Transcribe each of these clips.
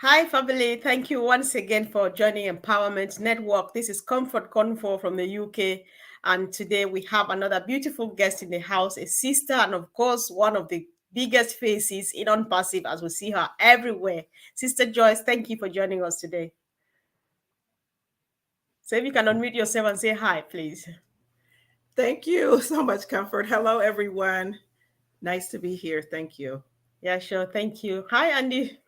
Hi, family. Thank you once again for joining Empowerment Network. This is Comfort Convo from the UK. And today we have another beautiful guest in the house, a sister, and of course, one of the biggest faces in OnPassive as we see her everywhere. Sister Joyce, thank you for joining us today. So if you can unmute yourself and say hi, please. Thank you so much, Comfort. Hello, everyone. Nice to be here. Thank you. Yeah, sure. Thank you. Hi, Andy.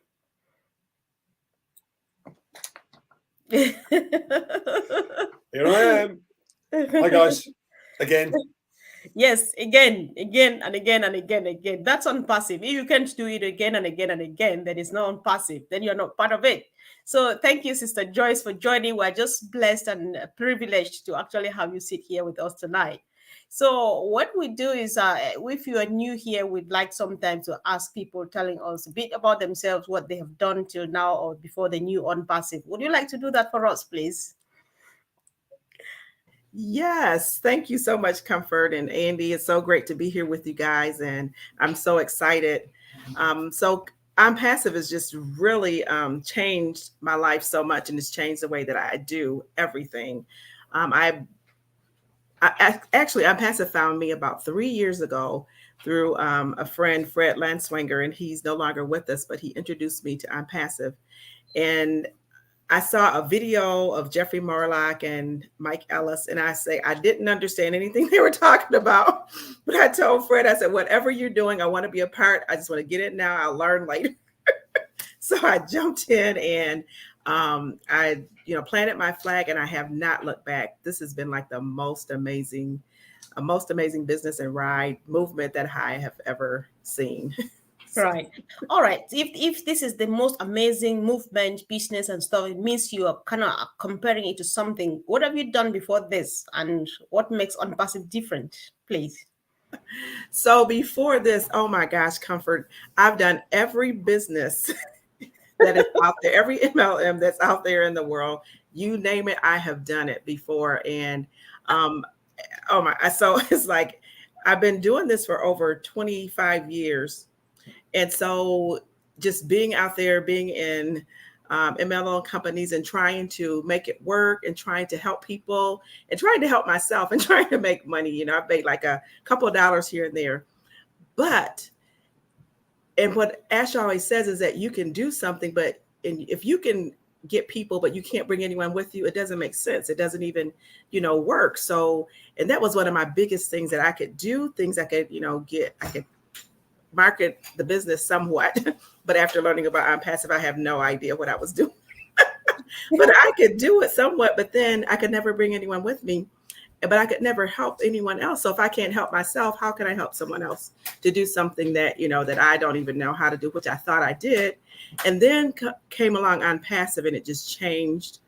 Here I am. Hi, guys. Again. Yes, again, again, and again, and again, again. That's on passive. If you can't do it again and again and again, then it's not on passive. Then you're not part of it. So thank you, Sister Joyce, for joining. We're just blessed and privileged to actually have you sit here with us tonight. So what we do is, if you are new here, we'd like sometimes to ask people telling us a bit about themselves, what they have done till now or before the new on passive. Would you like to do that for us, please? Yes, thank you so much, Comfort and Andy. It's so great to be here with you guys, and I'm so excited. So I'm passive has just really changed my life so much, and it's changed the way that I do everything. Um, I, actually, I'm passive found me about 3 years ago through a friend, Fred Lanswanger, and he's no longer with us, but he introduced me to I'm passive. And I saw a video of Jeffrey Morlock and Mike Ellis, and I didn't understand anything they were talking about. But I told Fred, I said, whatever you're doing, I want to be a part. I just want to get in now. I'll learn later. So I jumped in and I, planted my flag, and I have not looked back. This has been like the most amazing business and ride movement that I have ever seen. So, Right. All right. If this is the most amazing movement, business and stuff, it means you are kind of comparing it to something. What have you done before this, and what makes OnPassive different, please? so before this, oh my gosh, Comfort, I've done every business that is out there, every MLM that's out there in the world. You name it, I have done it before. And um, oh my, so it's like I've been doing this for over 25 years. And so just being out there, being in MLM companies and trying to make it work and trying to help people and trying to help myself and trying to make money. I've made like a couple of dollars here and there. But and what Ash always says is that you can do something, but if you can get people, but you can't bring anyone with you, it doesn't make sense. It doesn't even, work. So, and that was one of my biggest things that I could do, things I could, I could market the business somewhat. But after learning about I'm passive, I have no idea what I was doing. But I could do it somewhat, but then I could never bring anyone with me. But I could never help anyone else. So if I can't help myself, how can I help someone else to do something that, that I don't even know how to do, which I thought I did. And then came along on passive, and it just changed,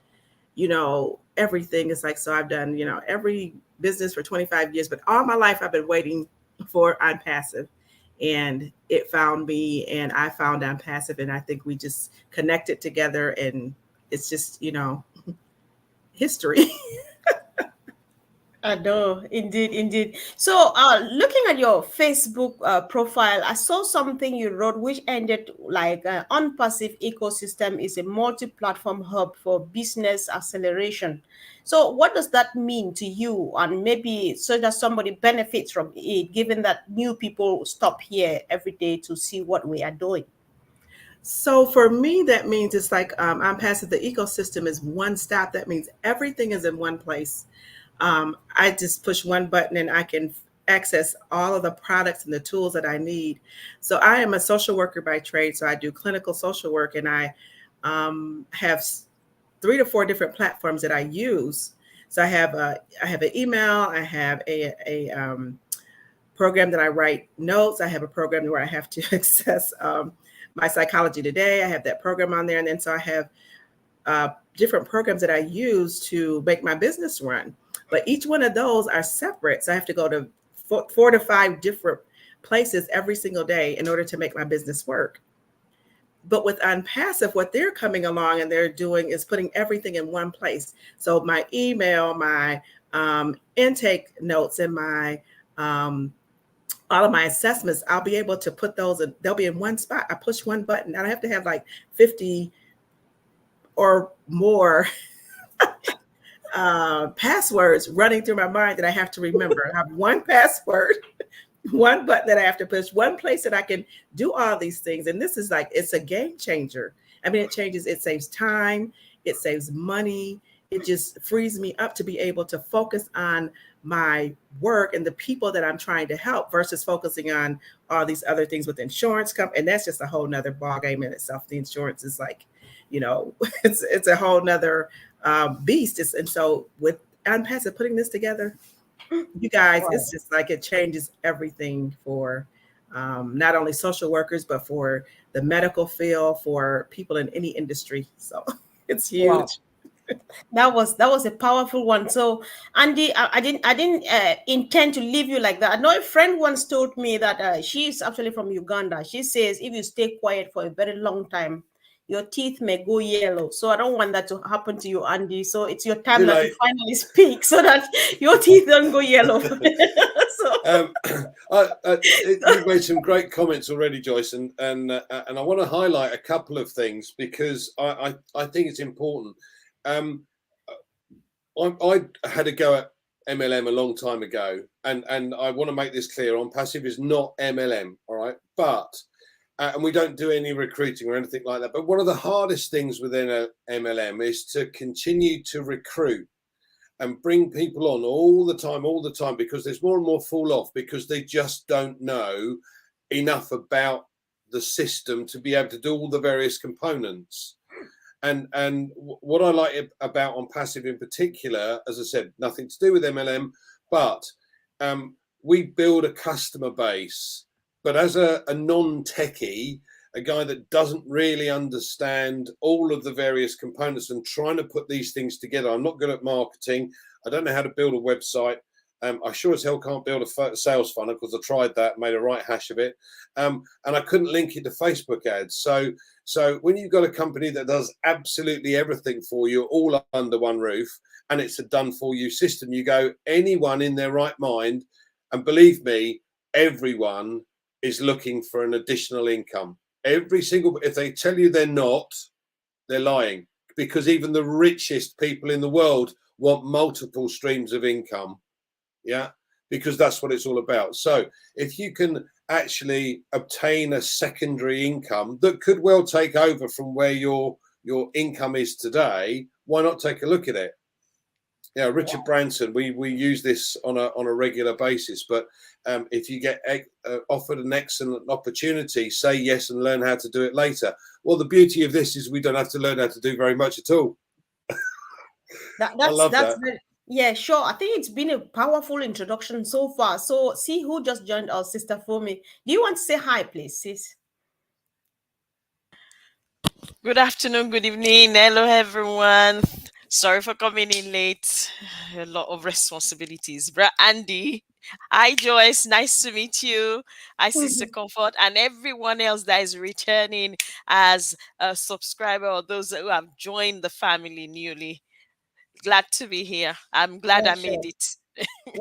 everything. It's like, so I've done, every business for 25 years, but all my life I've been waiting for on passive, and it found me and I found on passive. And I think we just connected together, and it's just, history. I know, indeed, indeed. So, looking at your Facebook profile, I saw something you wrote which ended like OnPassive ecosystem is a multi-platform hub for business acceleration. So, what does that mean to you? And maybe so that somebody benefits from it, given that new people stop here every day to see what we are doing. So for me, that means it's like I'm passive. The ecosystem is one stop. That means everything is in one place. I just push one button and I can access all of the products and the tools that I need. So I am a social worker by trade. So I do clinical social work, and I have 3 to 4 different platforms that I use. So I have an email. I have a program that I write notes. I have a program where I have to access my Psychology Today. I have that program on there. And then so I have different programs that I use to make my business run. But each one of those are separate. So I have to go to 4 to 5 different places every single day in order to make my business work. But with OnPassive, what they're coming along and they're doing is putting everything in one place. So my email, my intake notes, and my all of my assessments, I'll be able to put those, and they'll be in one spot. I push one button. I don't have to have like 50 or more passwords running through my mind that I have to remember. I have one password, one button that I have to push, one place that I can do all these things. And this is like, it's a game changer. I mean, it saves time, it saves money. It just frees me up to be able to focus on my work and the people that I'm trying to help versus focusing on all these other things with insurance company. And that's just a whole nother ball game in itself. The insurance is like, it's a whole nother beast. And so with UnPassive putting this together, you guys, Wow. it's just like it changes everything for not only social workers, but for the medical field, for people in any industry. So it's Wow. huge. That was a powerful one. So, Andy, I didn't intend to leave you like that. I know a friend once told me that she's actually from Uganda. She says if you stay quiet for a very long time, your teeth may go yellow. So I don't want that to happen to you, Andy. So it's your time Too now to late. finally speak so that your teeth don't go yellow. So You've made some great comments already, Joyce, and I want to highlight a couple of things because I think it's important. I had a go at MLM a long time ago, and I want to make this clear: OnPassive is not MLM, all right? But and we don't do any recruiting or anything like that. But one of the hardest things within a MLM is to continue to recruit and bring people on all the time, because there's more and more fall off because they just don't know enough about the system to be able to do all the various components. And what I like about OnPassive in particular, as I said, nothing to do with MLM, but we build a customer base. But as a non-techie, a guy that doesn't really understand all of the various components and trying to put these things together, I'm not good at marketing. I don't know how to build a website. I sure as hell can't build a sales funnel because I tried that, made a right hash of it. And I couldn't link it to Facebook ads. So when you've got a company that does absolutely everything for you, all under one roof, and it's a done for you system, you go, anyone in their right mind, and believe me, everyone is looking for an additional income. Every single, if they tell you they're not, they're lying, because even the richest people in the world want multiple streams of income. Yeah, because that's what it's all about. So if you can actually obtain a secondary income that could well take over from where your income is today, why not take a look at it? Yeah, Richard Branson, we use this on a regular basis. But if you get offered an excellent opportunity, say yes and learn how to do it later. Well, the beauty of this is we don't have to learn how to do very much at all. I love that. Yeah, sure. I think it's been a powerful introduction so far. So, see who just joined us, Sister Fomi. Do you want to say hi, please, sis? Good afternoon, good evening. Hello, everyone. Sorry for coming in late. A lot of responsibilities. Bra Andy. Hi, Joyce. Nice to meet you. Hi, Sister Comfort, and everyone else that is returning as a subscriber or those who have joined the family newly. Glad to be here. I'm glad Yeah, I sure. made it.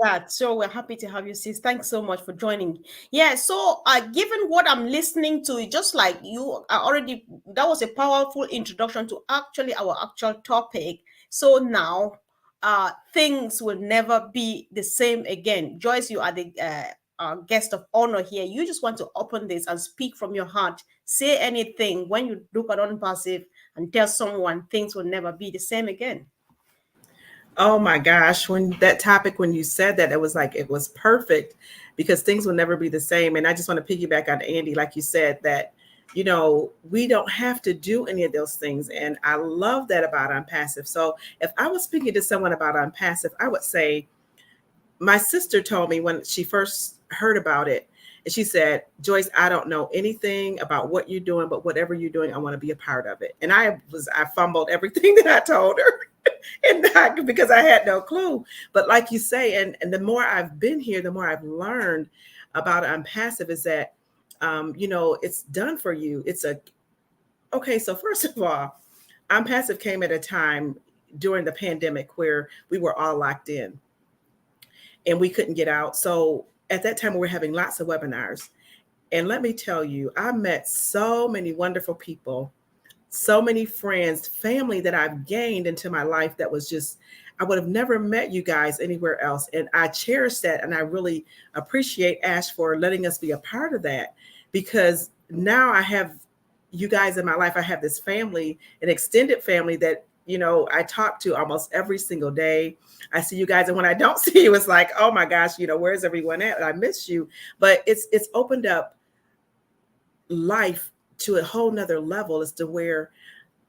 Yeah, so we're happy to have you, sis. Thanks so much for joining. Yeah, so given what I'm listening to, just like you are already, that was a powerful introduction to actually our actual topic. So now, things will never be the same again. Joyce, you are the guest of honor here. You just want to open this and speak from your heart. Say anything when you look at OnPassive and tell someone things will never be the same again. Oh my gosh, when you said that, it was like, it was perfect because things will never be the same. And I just want to piggyback on Andy, like you said, that, we don't have to do any of those things. And I love that about UnPassive. So if I was speaking to someone about UnPassive, I would say, my sister told me when she first heard about it, and she said, Joyce, I don't know anything about what you're doing, but whatever you're doing, I want to be a part of it. And I fumbled everything that I told her. And not because I had no clue. But like you say, and the more I've been here, the more I've learned about UnPassive is that, it's done for you. Okay, so first of all, UnPassive came at a time during the pandemic where we were all locked in and we couldn't get out. So at that time, we were having lots of webinars. And let me tell you, I met so many wonderful people, so many friends, family that I've gained into my life that was just, I would have never met you guys anywhere else. And I cherish that. And I really appreciate Ash for letting us be a part of that, because now I have you guys in my life. I have this family, an extended family that, you know, I talk to almost every single day. I see you guys. And when I don't see you, it's like, oh my gosh, you know, where's everyone at? I miss you. But it's opened up life to a whole nother level as to where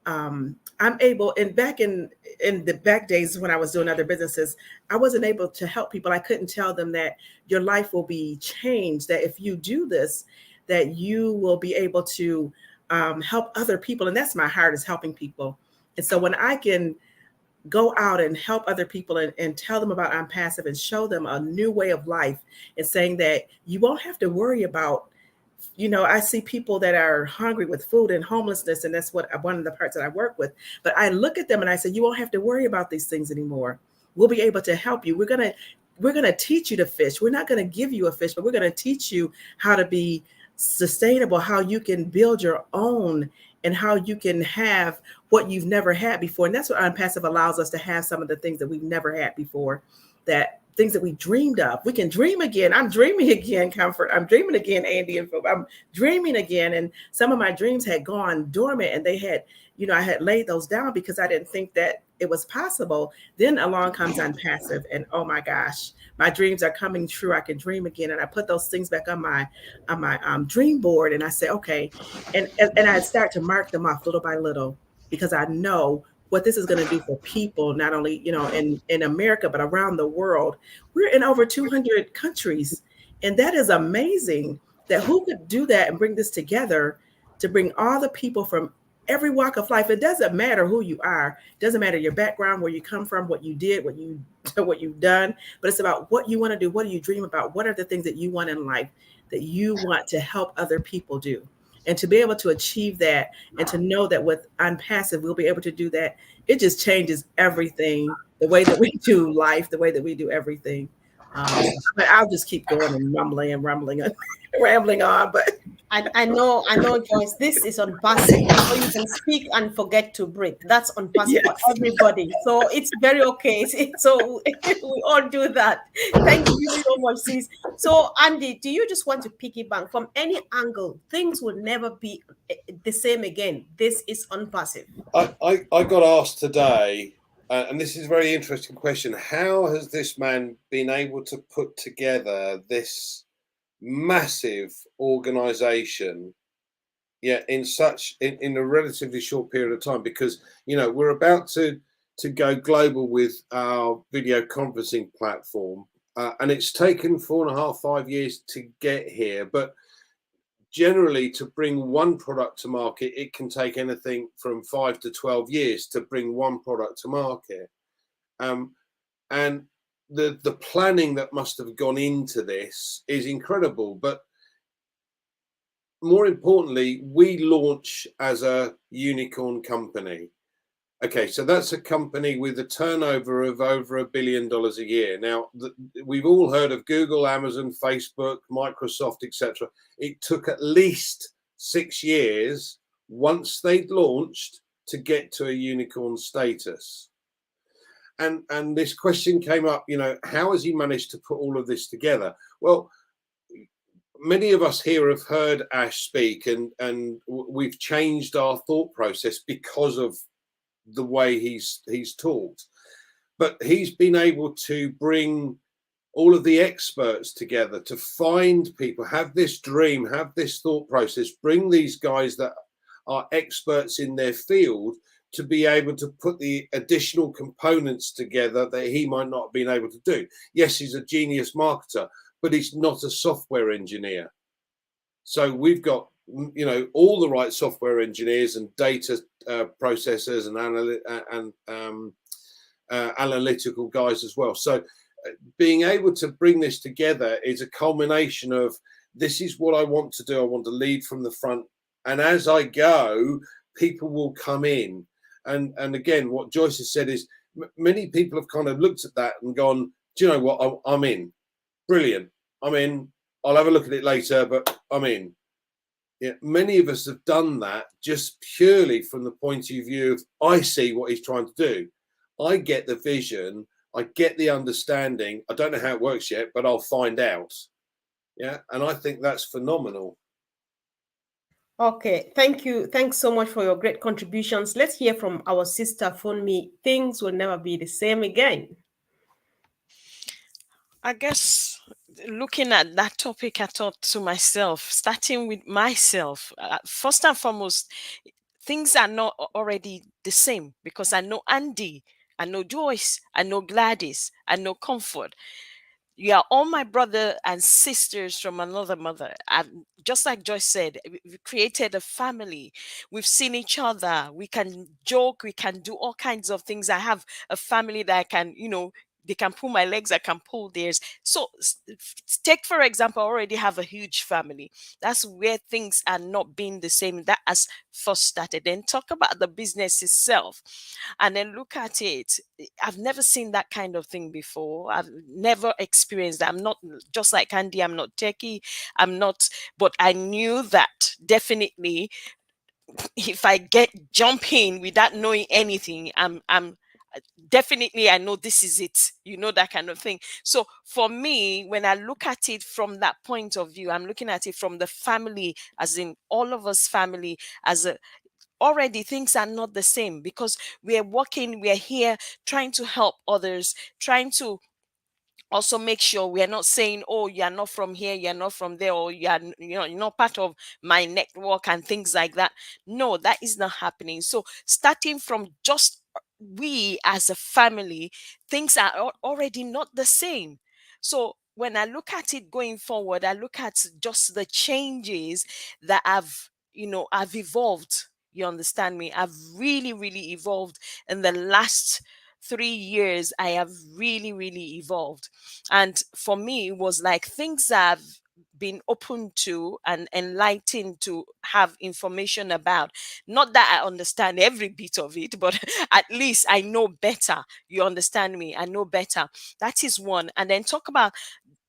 I'm able, and back in the back days when I was doing other businesses, I wasn't able to help people. I couldn't tell them that your life will be changed, that if you do this, that you will be able to help other people. And that's my heart, is helping people. And so when I can go out and help other people and tell them about OnPassive and show them a new way of life, and saying that you won't have to worry about, you know, I see people that are hungry with food and homelessness, and that's what one of the parts that I work with. But I look at them and I say, you won't have to worry about these things anymore. We'll be able to help you. We're gonna teach you to fish. We're not gonna give you a fish, but we're gonna teach you how to be sustainable, how you can build your own, and how you can have what you've never had before. And that's what OnPassive allows us to have, some of the things that we've never had before, that things that we dreamed of. We can dream again. I'm dreaming again, Comfort. I'm dreaming again, Andy and Phil. I'm dreaming again. And some of my dreams had gone dormant, and they had, you know, I had laid those down because I didn't think that it was possible. Then along comes OnPassive, and oh my gosh, my dreams are coming true. I can dream again. And I put those things back on my dream board, and I say, okay. And I start to mark them off little by little, because I know what this is going to do for people, not only, you know, in America, but around the world. We're in over 200 countries. And that is amazing, that who could do that and bring this together, to bring all the people from every walk of life. It doesn't matter who you are. It doesn't matter your background, where you come from, what you did, what you've done, but it's about what you want to do. What do you dream about? What are the things that you want in life that you want to help other people do? And to be able to achieve that, and to know that with OnPassive, we'll be able to do that, it just changes everything, the way that we do life, the way that we do everything. But I'll just keep going and rumbling and rambling on. But I know, Joyce, this is OnPassive. So you can speak and forget to breathe. That's OnPassive for yes. everybody. So it's very okay. So we all do that. Thank you so much, sis. So Andy, do you just want to piggyback from any angle? Things will never be the same again. This is OnPassive. I got asked today, and this is a very interesting question. How has this man been able to put together this massive organization, in a relatively short period of time? Because, you know, we're about to go global with our video conferencing platform, and it's taken 4.5, 5 years to get here. But generally, to bring one product to market, it can take anything from 5 to 12 years to bring one product to market. And the planning that must have gone into this is incredible. But more importantly, we launch as a unicorn company. Okay, so that's a company with a turnover of over $1 billion a year. Now, we've all heard of Google, Amazon, Facebook, Microsoft, etc. It took at least 6 years once they'd launched to get to a unicorn status. And this question came up, you know, how has he managed to put all of this together? Well, many of us here have heard Ash speak, and we've changed our thought process because of the way he's talked. But he's been able to bring all of the experts together to find people, have this dream, have this thought process, bring these guys that are experts in their field to be able to put the additional components together that he might not have been able to do. Yes, he's a genius marketer, but he's not a software engineer. So we've got, you know, all the right software engineers and data processors and analytical guys as well. So being able to bring this together is a culmination of, this is what I want to do. I want to lead from the front, and as I go, people will come in. And again, what Joyce has said is, many people have kind of looked at that and gone, do you know what, I'm in. Brilliant. I'm in. I'll have a look at it later, but I'm in. Yeah, many of us have done that just purely from the point of view of I see what he's trying to do. I get the vision, I get the understanding. I don't know how it works yet, but I'll find out. Yeah, and I think that's phenomenal. Okay, thank you. Thanks so much for your great contributions. Let's hear from our sister Funmi. Things will never be the same again. I guess looking at that topic, I thought to myself, starting with myself, first and foremost, things are not already the same because I know Andy, I know Joyce, I know Gladys, I know Comfort. You are all my brother and sisters from another mother. And just like Joyce said, we created a family. We've seen each other. We can joke. We can do all kinds of things. I have a family that I can, they can pull my legs. I can pull theirs. So take, for example, I already have a huge family. That's where things are not being the same. That has first started. Then talk about the business itself and then look at it. I've never seen that kind of thing before. I've never experienced that. I'm not just like Andy, I'm not techie, I'm not, but I knew that definitely if I get jumping without knowing anything, I'm definitely I know this is it, that kind of thing. So for me, when I look at it from that point of view, I'm looking at it from the family, as in all of us family, as a already things are not the same because we're working, we're here trying to help others, trying to also make sure we are not saying, oh, you're not from here, you're not from there, or you're not part of my network and things like that. No, that is not happening. So starting from just we as a family, things are already not the same. So when I look at it going forward, I look at just the changes that have evolved. You understand me? I've really, really evolved in the last 3 years. I have really, really evolved. And for me, it was like things I've been open to and enlightened to have information about. Not that I understand every bit of it, but at least I know better. You understand me? I know better. That is one. And then talk about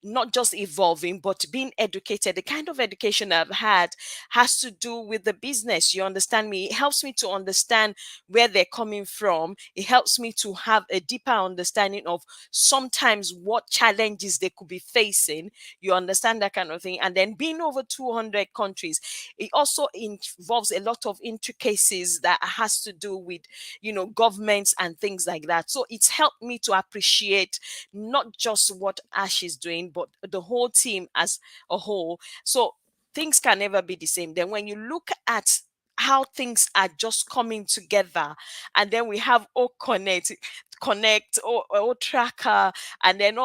not just evolving but being educated. The kind of education I've had has to do with the business. You understand me? It helps me to understand where they're coming from. It helps me to have a deeper understanding of sometimes what challenges they could be facing. You understand that kind of thing? And then being over 200 countries, it also involves a lot of intricacies that has to do with governments and things like that. So it's helped me to appreciate not just what Ash is doing, but the whole team as a whole. So things can never be the same. Then when you look at how things are just coming together, and then we have O Connect or Tracker, and then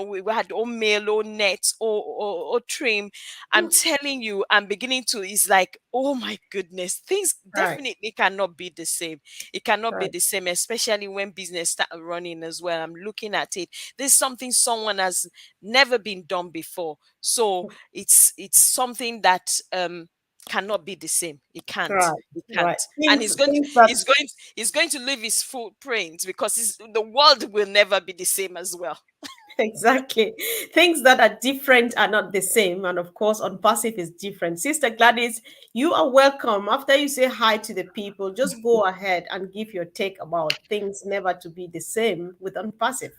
we had O Mail, O Net, or Trim. I'm telling you, I'm beginning to, it's like, oh my goodness, things Right. definitely cannot be the same. It cannot be Right. the same, especially when business start running as well. I'm looking at it. This is something someone has never been done before. So it's something that cannot be the same. It can't. Right, It right. can't. And Things, things that he's going to leave his footprint because the world will never be the same as well. exactly things that are different are not the same, and of course, on passive is different. Sister Gladys, you are welcome. After you say hi to the people, just go ahead and give your take about things never to be the same with unpassive.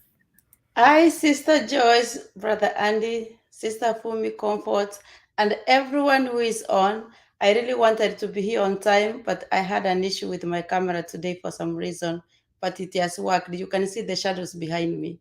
Hi, Sister Joyce, Brother Andy, Sister Fumi Comfort, and everyone who is on. I really wanted to be here on time, but I had an issue with my camera today for some reason, but it has worked. You can see the shadows behind me.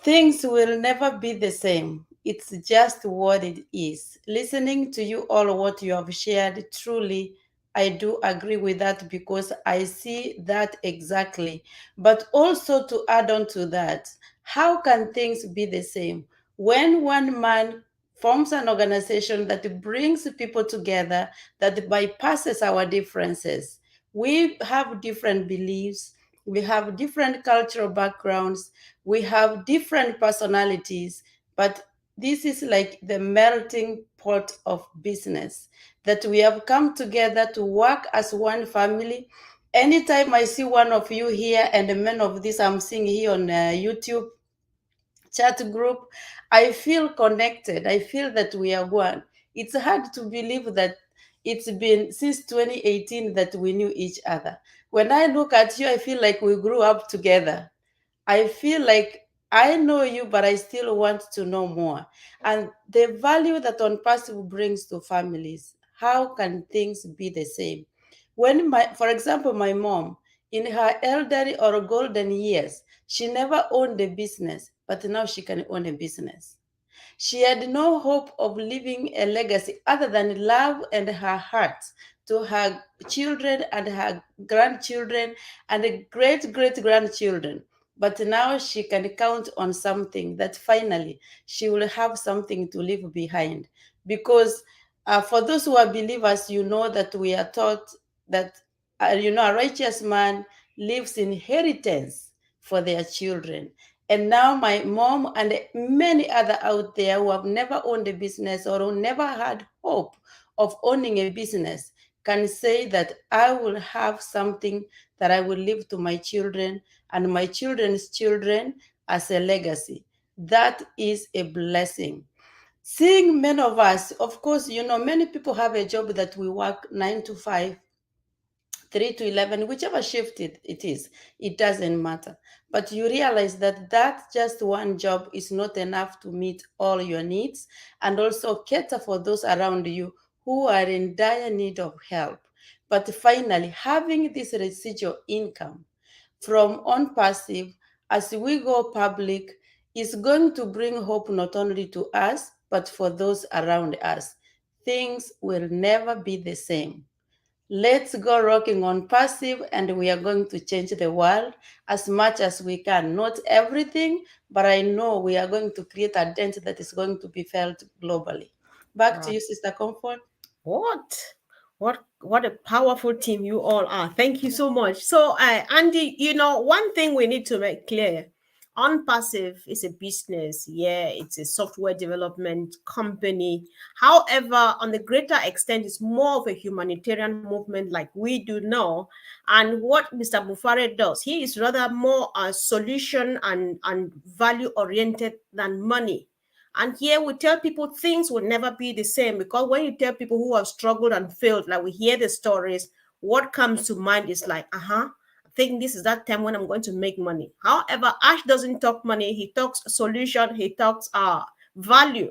Things will never be the same. It's just what it is. Listening to you all, what you have shared, truly, I do agree with that because I see that exactly. But also to add on to that, how can things be the same? When one man forms an organization that brings people together, that bypasses our differences. We have different beliefs, we have different cultural backgrounds, we have different personalities, but this is like the melting pot of business that we have come together to work as one family. Anytime I see one of you here and many of this I'm seeing here on YouTube chat group, I feel connected. I feel that we are one. It's hard to believe that it's been since 2018 that we knew each other. When I look at you, I feel like we grew up together. I feel like I know you, but I still want to know more. And the value that OnPassive brings to families, how can things be the same? When for example, my mom, in her elderly or golden years, she never owned a business, but now she can own a business. She had no hope of leaving a legacy other than love and her heart to her children and her grandchildren and great great grandchildren. But now she can count on something that finally she will have something to leave behind. Because for those who are believers, you know that we are taught that, a righteous man leaves inheritance for their children. And now my mom and many other out there who have never owned a business or who never had hope of owning a business can say that I will have something that I will leave to my children and my children's children as a legacy. That is a blessing. Seeing many of us, of course, many people have a job that we work 9 to 5, 3 to 11, whichever shift it is, it doesn't matter. But you realize that just one job is not enough to meet all your needs and also cater for those around you who are in dire need of help. But finally, having this residual income from OnPassive as we go public is going to bring hope not only to us, but for those around us. Things will never be the same. Let's go rocking on passive, and we are going to change the world as much as we can. Not everything, but I know we are going to create a dent that is going to be felt globally. Back to you, Sister Comfort. What? What a powerful team you all are. Thank you so much. So, Andy, one thing we need to make clear. OnPassive is a business. Yeah, it's a software development company. However, on the greater extent, it's more of a humanitarian movement like we do now. And what Mr. Bufare does, he is rather more a solution and value oriented than money. And here we tell people things will never be the same, because when you tell people who have struggled and failed, like we hear the stories, what comes to mind is like, I think this is that time when I'm going to make money. However, Ash doesn't talk money. He talks solution. He talks value.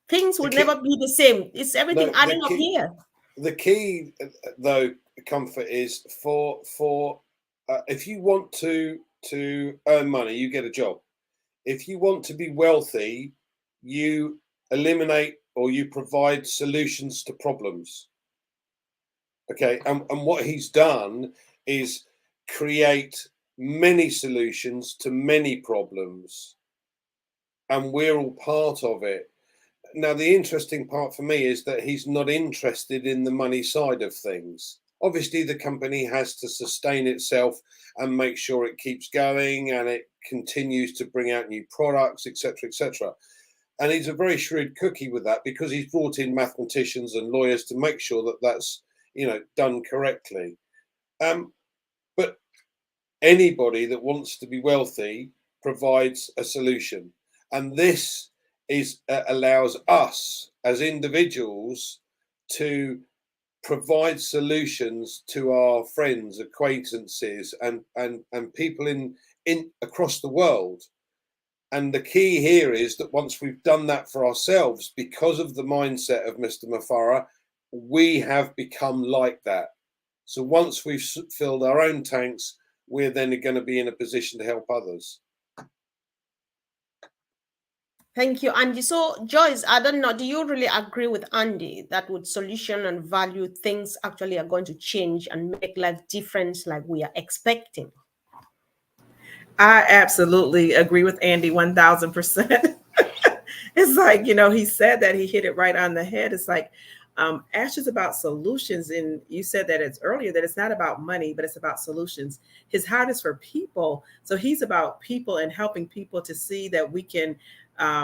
Things will never be the same. It's everything adding up here. The key, though, Comfort, is for if you want to earn money, you get a job. If you want to be wealthy, you eliminate or you provide solutions to problems. Okay, and what he's done is create many solutions to many problems, and we're all part of it. Now, the interesting part for me is that he's not interested in the money side of things. Obviously, the company has to sustain itself and make sure it keeps going and it continues to bring out new products, etc., etc. And he's a very shrewd cookie with that, because he's brought in mathematicians and lawyers to make sure that that's done correctly. But anybody that wants to be wealthy provides a solution, and this allows us as individuals to provide solutions to our friends, acquaintances, and people in across the world. And the key here is that once we've done that for ourselves, because of the mindset of Mr. Mafara, we have become like that. So once we've filled our own tanks, we're then going to be in a position to help others. Thank you, Andy. So, Joyce, I don't know, do you really agree with Andy that with solution and value, things actually are going to change and make life different like we are expecting? I absolutely agree with Andy 1000%. It's like, he said that, he hit it right on the head. It's like, Ash is about solutions. And you said that it's earlier that it's not about money, but it's about solutions. His heart is for people. So he's about people and helping people to see that we can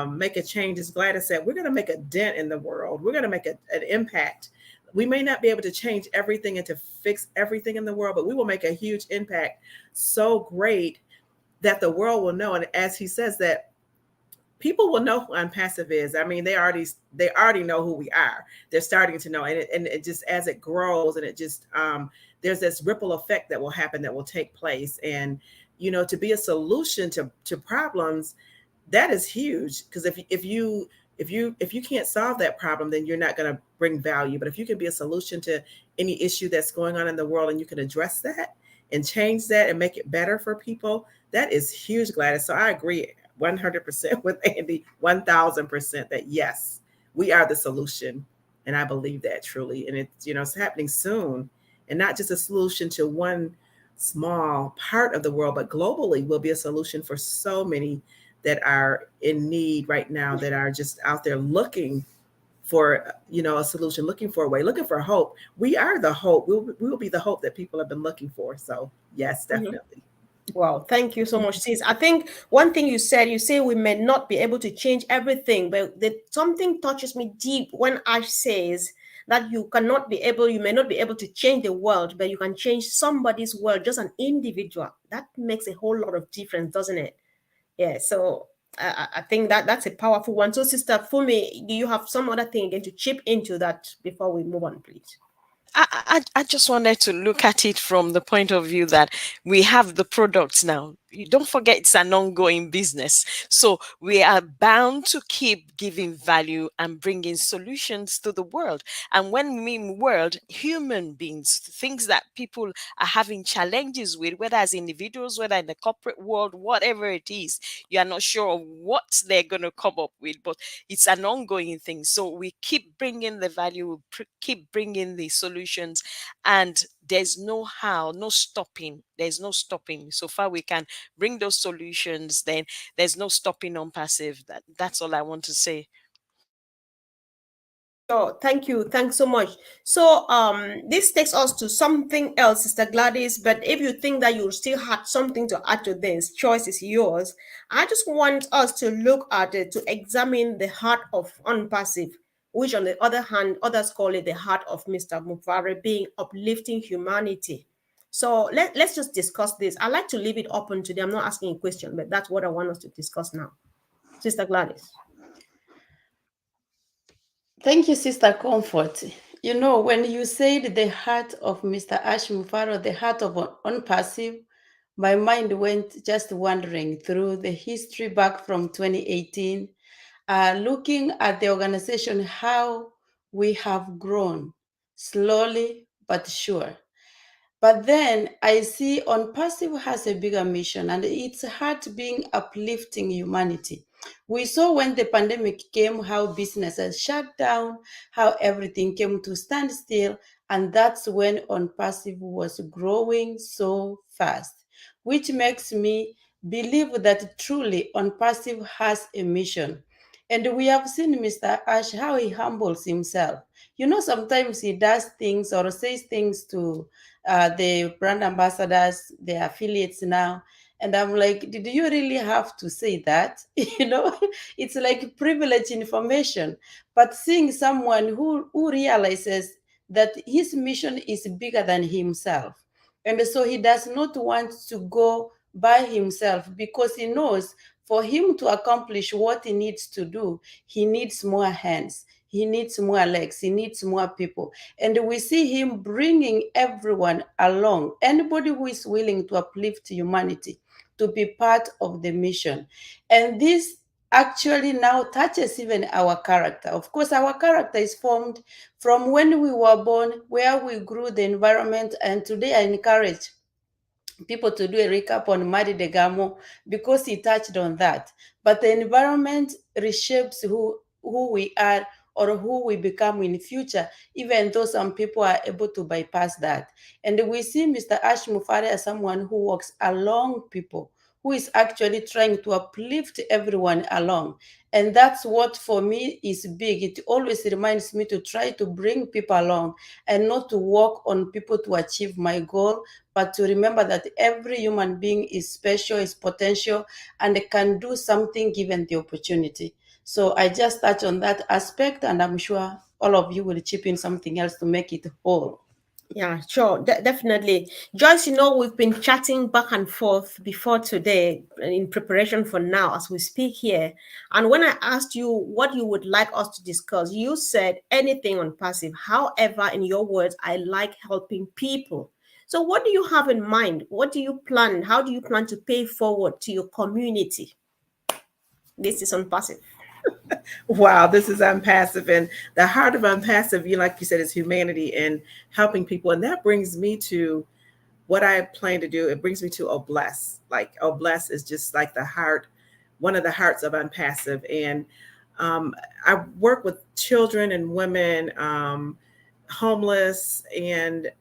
make a change. As Gladys said, we're going to make a dent in the world. We're going to make an impact. We may not be able to change everything and to fix everything in the world, but we will make a huge impact so great that the world will know. And as he says that people will know who UnPassive is. I mean, they already know who we are. They're starting to know, and it just, as it grows, and it just there's this ripple effect that will happen, that will take place. And to be a solution to problems, that is huge. Because if you can't solve that problem, then you're not going to bring value. But if you can be a solution to any issue that's going on in the world, and you can address that and change that and make it better for people, that is huge, Gladys. So I agree 100% with Andy, 1000%, that yes, we are the solution. And I believe that truly. And it's happening soon. And not just a solution to one small part of the world, but globally will be a solution for so many that are in need right now, that are just out there looking for a solution, looking for a way, looking for hope. We are the hope. We will be the hope that people have been looking for. So yes, definitely. Wow, thank you so much, sis. I think one thing you say we may not be able to change everything, but something touches me deep when Ash says that you may not be able to change the world, but you can change somebody's world, just an individual. That makes a whole lot of difference, doesn't it? Yeah, so I think that's a powerful one. So, Sister Fumi, do you have some other thing again to chip into that before we move on, please? I just wanted to look at it from the point of view that we have the products now. You don't forget it's an ongoing business. So we are bound to keep giving value and bringing solutions to the world. And when we mean world, human beings, things that people are having challenges with, whether as individuals, whether in the corporate world, whatever it is, you are not sure of what they're going to come up with, but it's an ongoing thing. So we keep bringing the value, keep bringing the solutions, and there's no stopping. There's no stopping. So far we can bring those solutions, then there's no stopping on passive. That's all I want to say. Oh, thank you. Thanks so much. So this takes us to something else, Sister Gladys. But if you think that you still had something to add to this, choice is yours. I just want us to look at it, to examine the heart of unpassive, which on the other hand, others call it the heart of Mr. Mufare, being uplifting humanity. So let's just discuss this. I like to leave it open today. I'm not asking a question, but that's what I want us to discuss now. Sister Gladys. Thank you, Sister Comfort. When you said the heart of Mr. Ash Mufaro, the heart of OnPassive, my mind went just wandering through the history back from 2018, looking at the organization, how we have grown slowly but sure. But then I see OnPassive has a bigger mission, and its heart being uplifting humanity. We saw when the pandemic came how businesses shut down, how everything came to stand still, and that's when OnPassive was growing so fast, which makes me believe that truly OnPassive has a mission. And we have seen Mr. Ash how he humbles himself. Sometimes he does things or says things to the brand ambassadors, the affiliates now. And I'm like, did you really have to say that? It's like privileged information. But seeing someone who realizes that his mission is bigger than himself. And so he does not want to go by himself, because he knows for him to accomplish what he needs to do, he needs more hands, he needs more legs, he needs more people. And we see him bringing everyone along, anybody who is willing to uplift humanity, to be part of the mission. And this actually now touches even our character. Of course, our character is formed from when we were born, where we grew, the environment. And today I encourage people to do a recap on Madi Degamo, because he touched on that. But the environment reshapes who we are or who we become in the future, even though some people are able to bypass that. And we see Mr. Ash Mufare as someone who walks along people, who is actually trying to uplift everyone along. And that's what for me is big. It always reminds me to try to bring people along and not to work on people to achieve my goal, but to remember that every human being is special, is potential, and can do something given the opportunity. So I just touch on that aspect, and I'm sure all of you will chip in something else to make it whole. Yeah, sure, definitely. Joyce, we've been chatting back and forth before today in preparation for now as we speak here. And when I asked you what you would like us to discuss, you said anything on passive. However, in your words, I like helping people. So, what do you have in mind? What do you plan? How do you plan to pay forward to your community? This is on passive. Wow, this is UnPassive, and the heart of UnPassive, like you said, is humanity and helping people. And that brings me to what I plan to do. It brings me to Obless. Like Obless is just like the heart, one of the hearts of UnPassive. And I work with children and women, homeless, and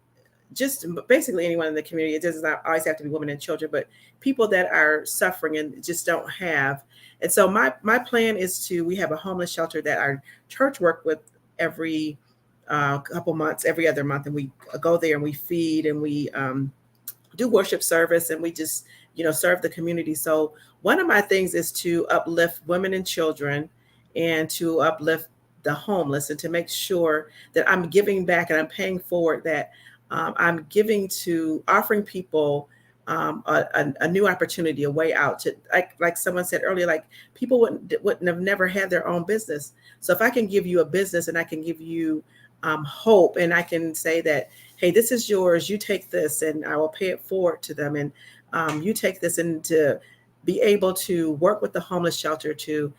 just basically anyone in the community. It does not always have to be women and children, but people that are suffering and just don't have. And so my plan is we have a homeless shelter that our church work with every couple months, every other month, and we go there and we feed and we do worship service, and we just serve the community. So one of my things is to uplift women and children and to uplift the homeless, and to make sure that I'm giving back and I'm paying forward, that I'm giving to offering people a new opportunity, a way out to, like someone said earlier, like people wouldn't have never had their own business. So if I can give you a business and I can give you hope, and I can say that, hey, this is yours, you take this, and I will pay it forward to them, and you take this, and to be able to work with the homeless shelter to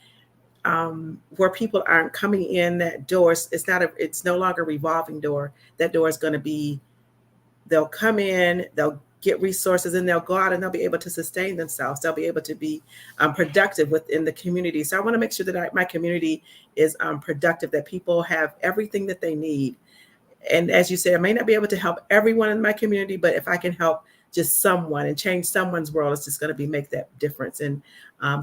where people aren't coming in that door. It's no longer a revolving door. That door is going to be, they'll come in, they'll get resources, and they'll go out and they'll be able to sustain themselves. They'll be able to be productive within the community. So I want to make sure that my community is productive, that people have everything that they need. And as you said, I may not be able to help everyone in my community, but if I can help just someone and change someone's world, it's just going to make that difference. And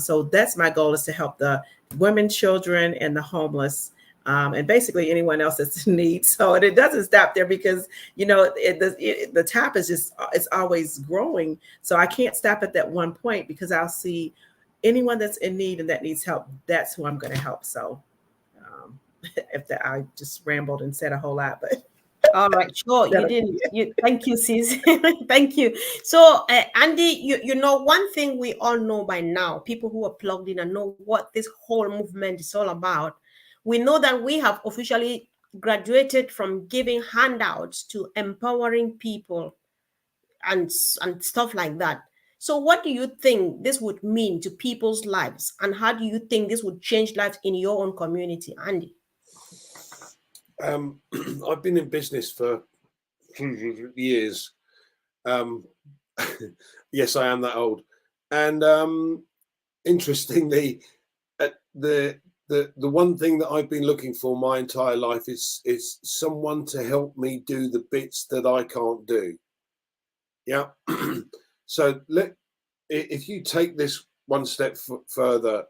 so that's my goal, is to help the women, children, and the homeless, and basically anyone else that's in need. So, and it doesn't stop there, because the top is just, it's always growing. So I can't stop at that one point, because I'll see anyone that's in need and that needs help. That's who I'm going to help. So if that, I just rambled and said a whole lot, but All right, sure. You didn't. Thank you, sis. Thank you. So, Andy, one thing we all know by now, people who are plugged in and know what this whole movement is all about. We know that we have officially graduated from giving handouts to empowering people and stuff like that. So, what do you think this would mean to people's lives, and how do you think this would change lives in your own community, Andy? I've been in business for years. Yes, I am that old. And interestingly, the one thing that I've been looking for my entire life is someone to help me do the bits that I can't do. Yeah. So if you take this one step further,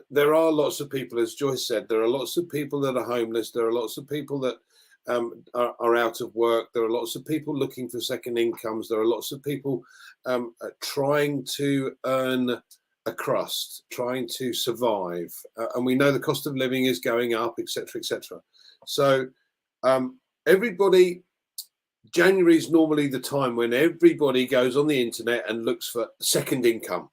there are lots of people, as Joyce said, there are lots of people that are homeless. There are lots of people that are out of work. There are lots of people looking for second incomes. There are lots of people trying to earn a crust, trying to survive. And we know the cost of living is going up, etc., etc. So everybody, January is normally the time when everybody goes on the internet and looks for second income.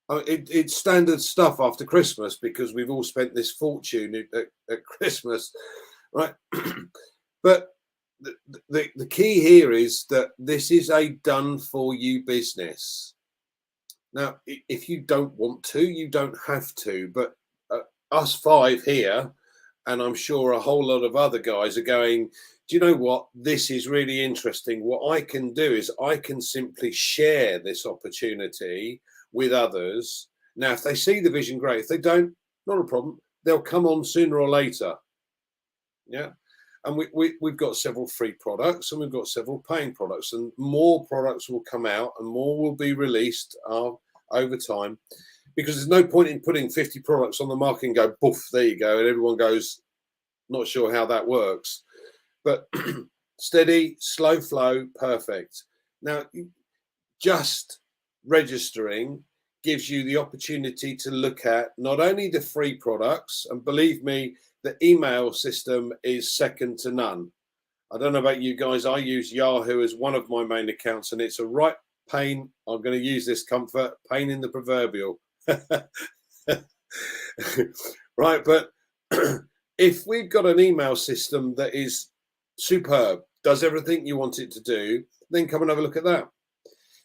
It's standard stuff after Christmas, because we've all spent this fortune at Christmas, right? But the key here is that this is a done for you business. Now, if you don't want to, you don't have to. But us five here, and I'm sure a whole lot of other guys are going, do you know what? This is really interesting. What I can do is I can simply share this opportunity with others. Now, if they see the vision, great. If they don't, not a problem. They'll come on sooner or later. Yeah. And we've got several free products, and we've got several paying products, and more products will come out and more will be released over time, because there's no point in putting 50 products on the market and go, boof, there you go. And everyone goes, not sure how that works. But steady, slow flow, perfect. Now, just registering gives you the opportunity to look at not only the free products, and believe me, the email system is second to none. I don't know about you guys. I use Yahoo as one of my main accounts, and it's a right pain. I'm going to use this comfort pain in the proverbial. Right, but if we've got an email system that is superb, does everything you want it to do, then come and have a look at that.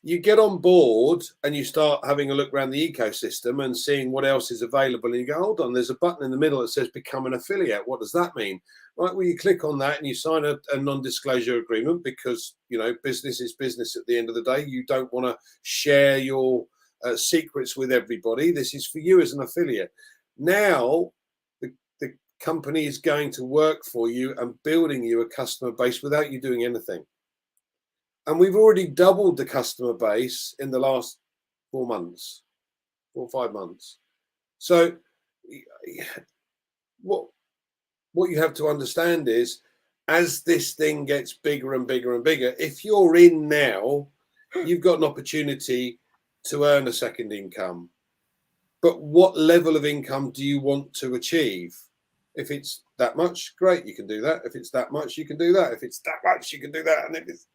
You get on board and you start having a look around the ecosystem and seeing what else is available, and you go, hold on, there's a button in the middle that says become an affiliate. What does that mean? Right, well, you click on that and you sign a non-disclosure agreement, because business is business at the end of the day. You don't want to share your secrets with everybody. This is for you as an affiliate. Now the company is going to work for you and building you a customer base without you doing anything. And we've already doubled the customer base in the last 4 months, 4 or 5 months. So what you have to understand is, as this thing gets bigger and bigger and bigger, if you're in now, you've got an opportunity to earn a second income. But what level of income do you want to achieve? If it's that much, great, you can do that. If it's that much, you can do that. If it's that much, you can do that. And if it's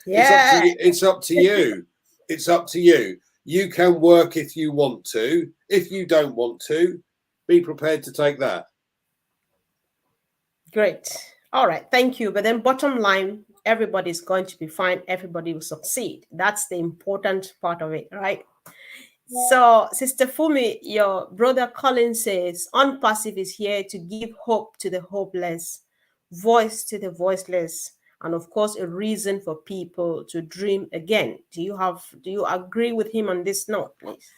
It's up to you. It's up to you. You can work if you want to. If you don't want to, be prepared to take that. Great. All right. Thank you. But then bottom line, everybody's going to be fine. Everybody will succeed. That's the important part of it, right? So, Sister Fumi, your brother Colin says, OnPassive is here to give hope to the hopeless, voice to the voiceless, and of course, a reason for people to dream again. Do you agree with him on this note, please?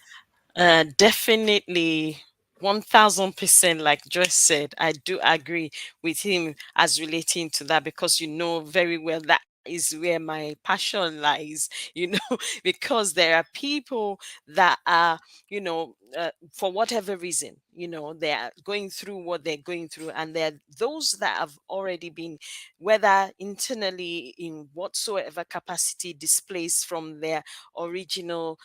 Definitely 1000%, like Joyce said. I do agree with him as relating to that, because you know very well that is where my passion lies, because there are people that are, for whatever reason, they are going through what they're going through, and there are those that have already been, whether internally in whatsoever capacity, displaced from their original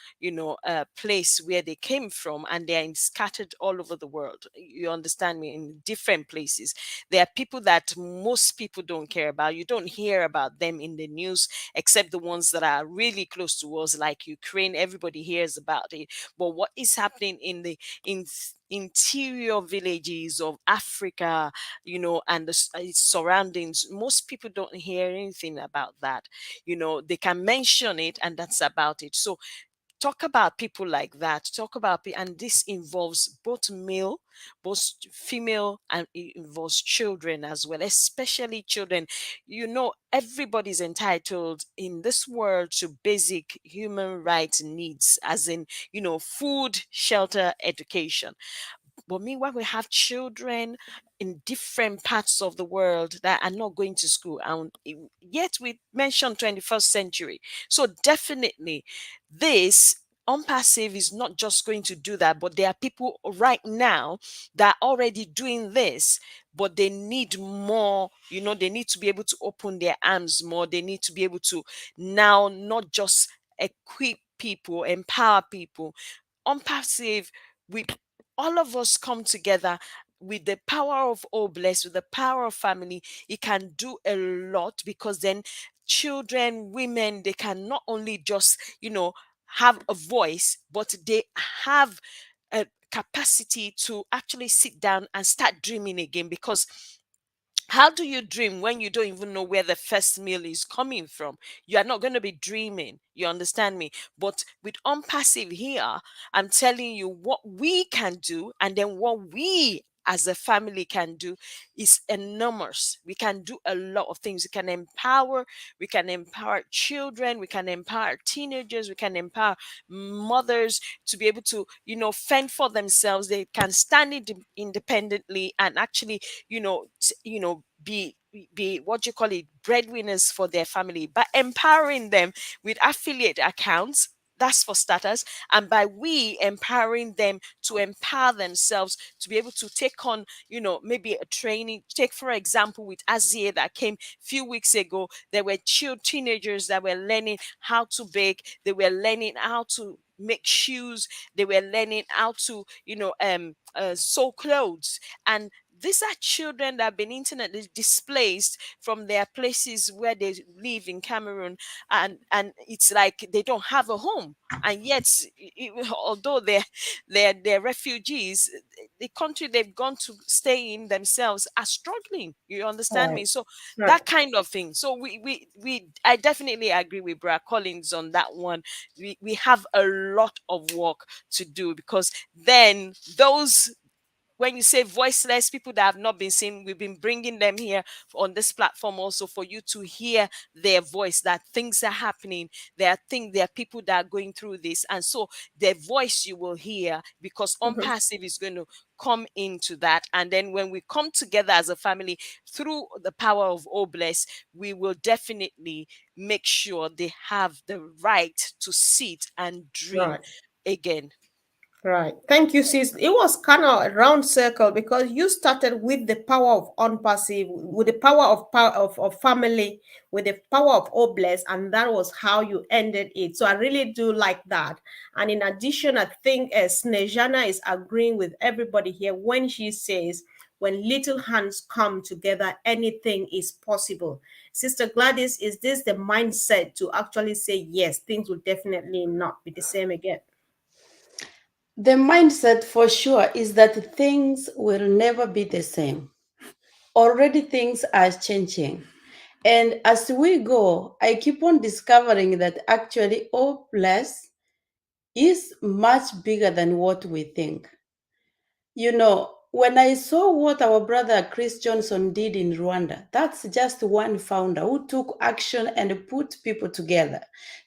place where they came from, and they're scattered all over the world. You understand me? In different places. There are people that most people don't care about. You don't hear about them in the news, except the ones that are really close to us, like Ukraine. Everybody hears about it. But what is happening in the interior villages of Africa, and the its surroundings, most people don't hear anything about that. They can mention it, and that's about it. So talk about people like that, and this involves both male, both female, and it involves children as well, especially children. Everybody's entitled in this world to basic human rights needs, as in food, shelter, education. But meanwhile, we have children in different parts of the world that are not going to school. And yet we mentioned 21st century. So definitely this OnPassive is not just going to do that, but there are people right now that are already doing this, but they need more. They need to be able to open their arms more. They need to be able to now not just equip people, empower people. OnPassive, we all of us come together with the power of all blessed, with the power of family. It can do a lot, because then children, women, they can not only just have a voice, but they have a capacity to actually sit down and start dreaming again. Because how do you dream when you don't even know where the first meal is coming from? You are not going to be dreaming. You understand me? But with OnPassive here, I'm telling you what we can do, and then what we as a family can do is enormous. We can do a lot of things. We can empower children, we can empower teenagers, we can empower mothers to be able to, fend for themselves. They can stand independently and actually, be what you call it, breadwinners for their family, by empowering them with affiliate accounts. That's for starters. And by we empowering them to empower themselves to be able to take on, maybe a training. Take, for example, with Azia that came a few weeks ago, there were teenagers that were learning how to bake. They were learning how to make shoes. They were learning how to, sew clothes. And these are children that have been internally displaced from their places where they live in Cameroon, and it's like they don't have a home, and yet although they're refugees, the country they've gone to stay in themselves are struggling. You understand me? Right. So Right. that kind of thing. So we I definitely agree with Brad Collins on that one. We have a lot of work to do, because then those, when you say voiceless people that have not been seen, we've been bringing them here on this platform also for you to hear their voice, that things are happening. There are people that are going through this, and so their voice you will hear, because Mhm. OnPassive is going to come into that. And then when we come together as a family through the power of Obless, we will definitely make sure they have the right to sit and dream Right. again. Right. Thank you, sis. It was kind of a round circle because you started with the power of unpassive, with the power of family, with the power of obless, and that was how you ended it. So I really do like that. And in addition, I think Snejana is agreeing with everybody here when she says, when little hands come together, anything is possible. Sister Gladys, is this the mindset to actually say, yes, things will definitely not be the same again? The mindset for sure is that things will never be the same. Already things are changing. And as we go, I keep on discovering that actually O plus is much bigger than what we think. You know, when I saw what our brother Chris Johnson did in Rwanda, that's just one founder who took action and put people together.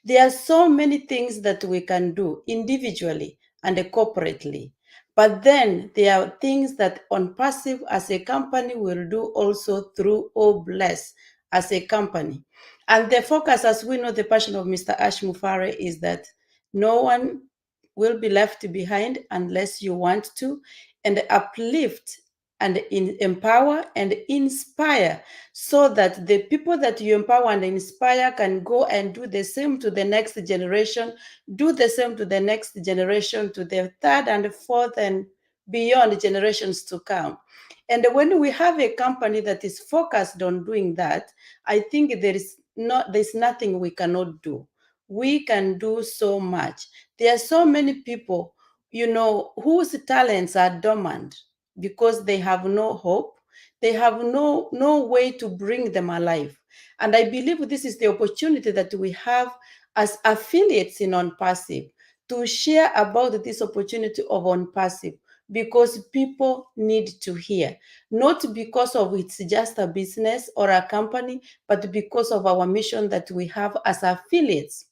There are so many things that we can do individually and corporately. But then there are things that on passive as a company will do also through Obless as a company. And the focus, as we know, the passion of Mr. Ash Mufare is that no one will be left behind unless you want to, and uplift and empower and inspire, so that the people that you empower and inspire can go and do the same to the next generation, do the same to the next generation, to the third and fourth and beyond generations to come. And when we have a company that is focused on doing that, I think there's nothing we cannot do. We can do so much. There are so many people, whose talents are dormant because they have no hope. They have no way to bring them alive. And I believe this is the opportunity that we have as affiliates in OnPassive to share about this opportunity of OnPassive, because people need to hear, not because of it's just a business or a company, but because of our mission that we have as affiliates.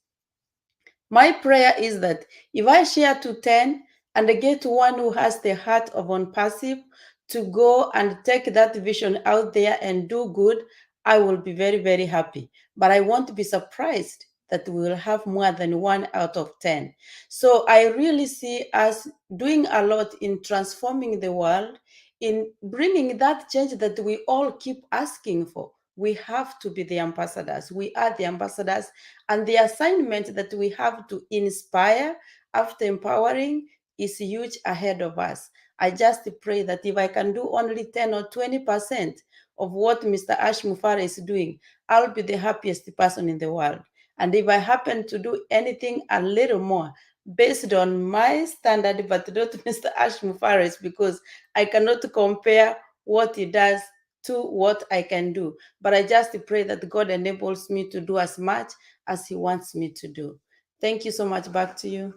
My prayer is that if I share to 10 and I get one who has the heart of OnPassive to go and take that vision out there and do good, I will be very, very happy. But I won't be surprised that we will have more than 1 out of 10. So I really see us doing a lot in transforming the world, in bringing that change that we all keep asking for. We have to be the ambassadors. We are the ambassadors, and the assignment that we have to inspire after empowering is huge ahead of us. I just pray that if I can do only 10 or 20% of what Mr. Ash Mufara is doing, I'll be the happiest person in the world. And if I happen to do anything a little more based on my standard, but not Mr. Ash Mufara's, because I cannot compare what he does to what I can do. But I just pray that God enables me to do as much as he wants me to do. Thank you so much. Back to you.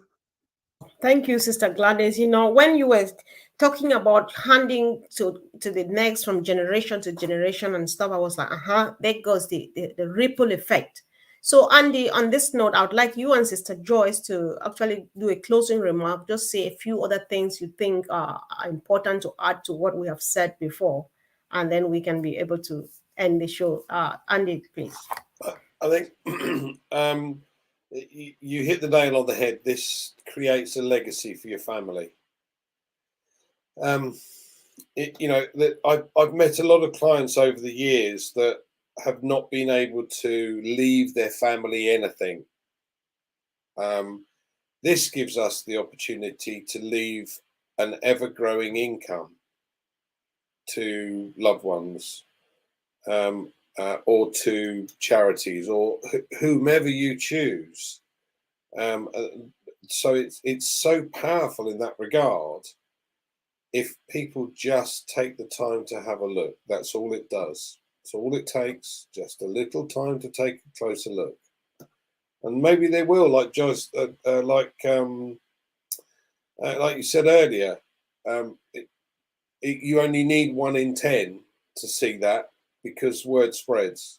Thank you, Sister Gladys. When you were talking about handing to the next from generation to generation and stuff, I was like, there goes the ripple effect. So, Andy, on this note, I would like you and Sister Joyce to actually do a closing remark, just say a few other things you think are important to add to what we have said before, and then we can be able to end the show. Andy, please. I think you hit the nail on the head. This creates a legacy for your family. I've met a lot of clients over the years that have not been able to leave their family anything. This gives us the opportunity to leave an ever-growing income to loved ones, or to charities, or whomever you choose. So it's so powerful in that regard. If people just take the time to have a look, that's all it does. It's all it takes, just a little time to take a closer look. And maybe they will, like Joyce, like you said earlier, you only need 1 in 10 to see that, because word spreads.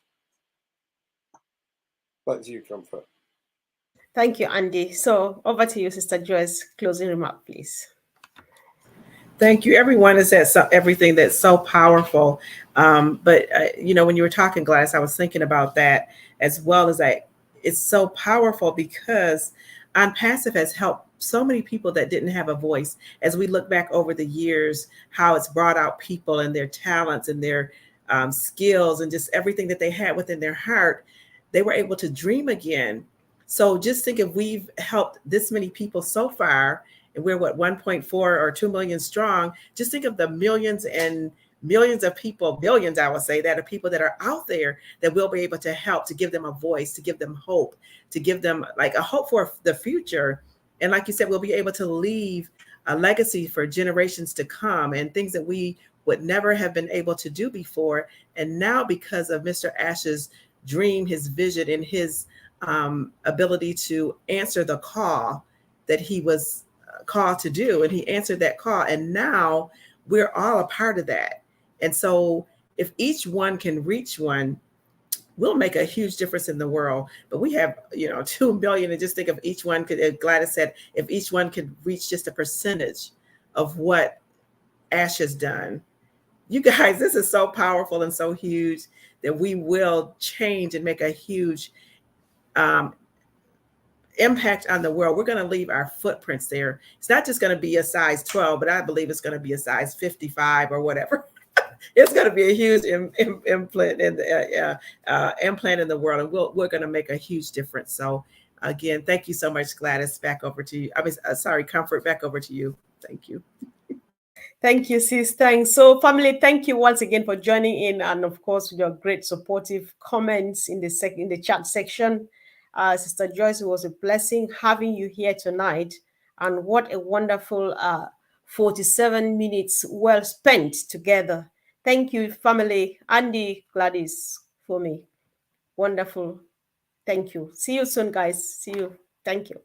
Back to you, Comfort. Thank you, Andy. So over to you, Sister Joyce. Closing remark, please. Thank you. Everyone has said everything that's so powerful. But when you were talking, Gladys, I was thinking about that as well. As it's so powerful because OnPassive has helped so many people that didn't have a voice. As we look back over the years, how it's brought out people and their talents and their skills and just everything that they had within their heart, they were able to dream again. So just think, if we've helped this many people so far, and we're 1.4 or 2 million strong, just think of the millions and millions of people, billions, I would say, that are people that are out there that we'll be able to help, to give them a voice, to give them hope, to give them like a hope for the future. And like you said, we'll be able to leave a legacy for generations to come, and things that we would never have been able to do before. And now, because of Mr. Ash's dream, his vision, and his ability to answer the call that he was called to do, and he answered that call, and now we're all a part of that. And so if each one can reach one, we'll make a huge difference in the world. But we have 2 billion, and just think, if each one could, as Gladys said, if each one could reach just a percentage of what Ash has done. You guys, this is so powerful and so huge that we will change and make a huge impact on the world. We're going to leave our footprints there. It's not just going to be a size 12, but I believe it's going to be a size 55 or whatever. It's going to be a huge implant in the world, and we're going to make a huge difference. So again, thank you so much, Gladys. Back over to you. Comfort, back over to you. Thank you. Thank you, sis. Thanks. So, family, thank you once again for joining in, and of course, with your great supportive comments in the chat section. Sister Joyce, it was a blessing having you here tonight, and what a wonderful 47 minutes well spent together. Thank you, family. Andy, Gladys, for me. Wonderful. Thank you. See you soon, guys. See you. Thank you.